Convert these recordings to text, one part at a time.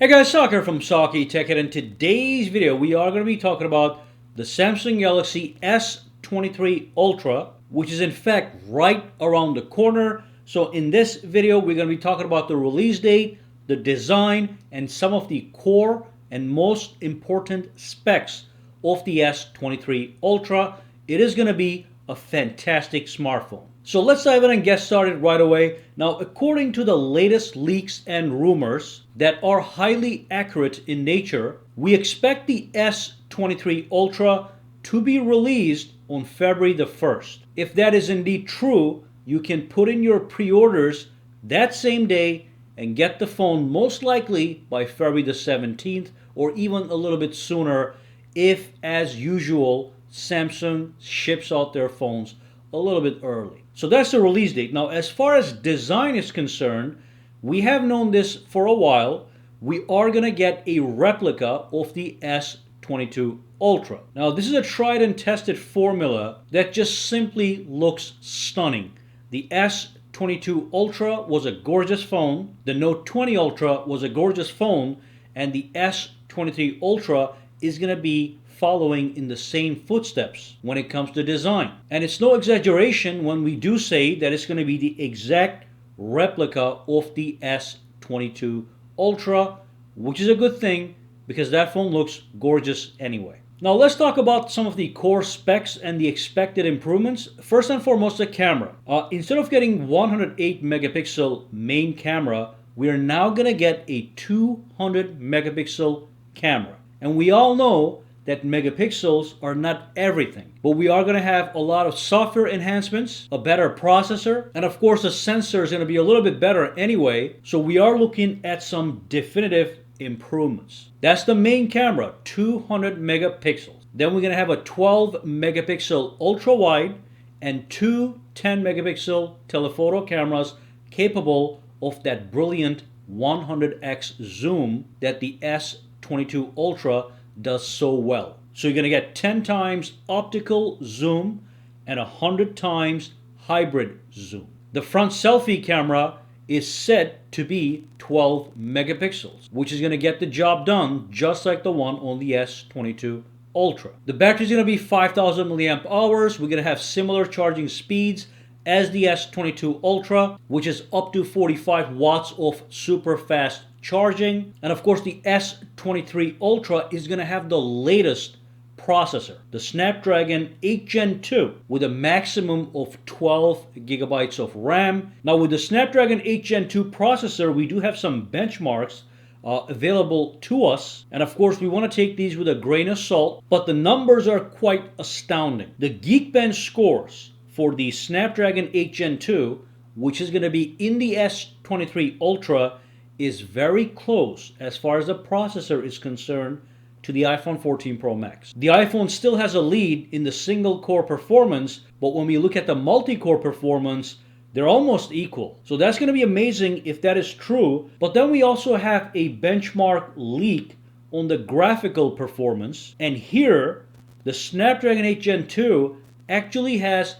Hey guys, Soccer from SAKITECH, and in today's video we are going to be talking about the Samsung Galaxy S23 Ultra, which is in fact right around the corner. So in this video we're going to be talking about the release date, the design, and some of the core and most important specs of the S23 Ultra. It is going to be a fantastic smartphone. So let's dive in and get started right away. Now, according to the latest leaks and rumors that are highly accurate in nature, we expect the S23 Ultra to be released on February the 1st. If that is indeed true, you can put in your pre-orders that same day and get the phone most likely by February the 17th or even a little bit sooner if, as usual, Samsung ships out their phones a little bit early. So that's the release date. Now, as far as design is concerned, we have known this for a while. We are going to get a replica of the S22 Ultra. Now, this is a tried and tested formula that just simply looks stunning. The S22 Ultra was a gorgeous phone. The Note 20 Ultra was a gorgeous phone. And the S23 Ultra is going to be following in the same footsteps when it comes to design. And it's no exaggeration when we do say that it's going to be the exact replica of the S22 Ultra, which is a good thing because that phone looks gorgeous anyway. Now let's talk about some of the core specs and the expected improvements. First and foremost, the camera. Instead of getting 108 megapixel main camera, we are now going to get a 200 megapixel camera. And we all know that megapixels are not everything, but we are going to have a lot of software enhancements, a better processor, and of course the sensor is going to be a little bit better anyway, so we are looking at some definitive improvements. That's the main camera, 200 megapixels. Then we're going to have a 12 megapixel ultra wide and two 10 megapixel telephoto cameras capable of that brilliant 100x zoom that the S22 Ultra does so well. So you're going to get 10 times optical zoom and 100 times hybrid zoom. The front selfie camera is set to be 12 megapixels, which is going to get the job done just like the one on the S22 Ultra. The battery is going to be 5,000 milliamp hours. We're going to have similar charging speeds as the S22 Ultra, which is up to 45 watts of super fast charging. And of course the S23 Ultra is going to have the latest processor, the Snapdragon 8 Gen 2 with a maximum of 12 gigabytes of RAM. Now with the Snapdragon 8 Gen 2 processor, we do have some benchmarks available to us, and of course we want to take these with a grain of salt, but the numbers are quite astounding. The Geekbench scores for the Snapdragon 8 Gen 2, which is going to be in the S23 Ultra, is very close as far as the processor is concerned to the iPhone 14 Pro Max. The iPhone still has a lead in the single core performance, but when we look at the multi-core performance, they're almost equal. So that's going to be amazing if that is true. But then we also have a benchmark leak on the graphical performance. And here, the Snapdragon 8 Gen 2 actually has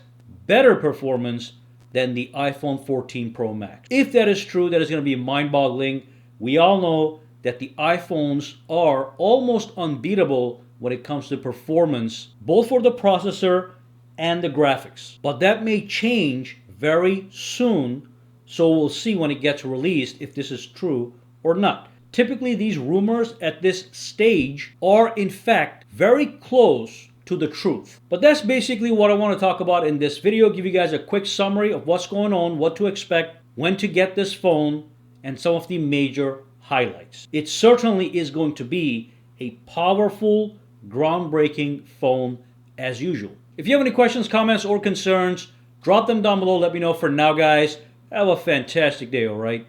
better performance than the iPhone 14 Pro Max. If that is true, that is going to be mind-boggling. We all know that the iPhones are almost unbeatable when it comes to performance, both for the processor and the graphics. But that may change very soon, so we'll see when it gets released if this is true or not. Typically, these rumors at this stage are in fact very close to the truth. But that's basically what I want to talk about in this video. Give you guys a quick summary of what's going on, what to expect, when to get this phone, and some of the major highlights. It certainly is going to be a powerful, groundbreaking phone as usual. If you have any questions, comments, or concerns, drop them down below. Let me know. For now, guys, have a fantastic day, all right?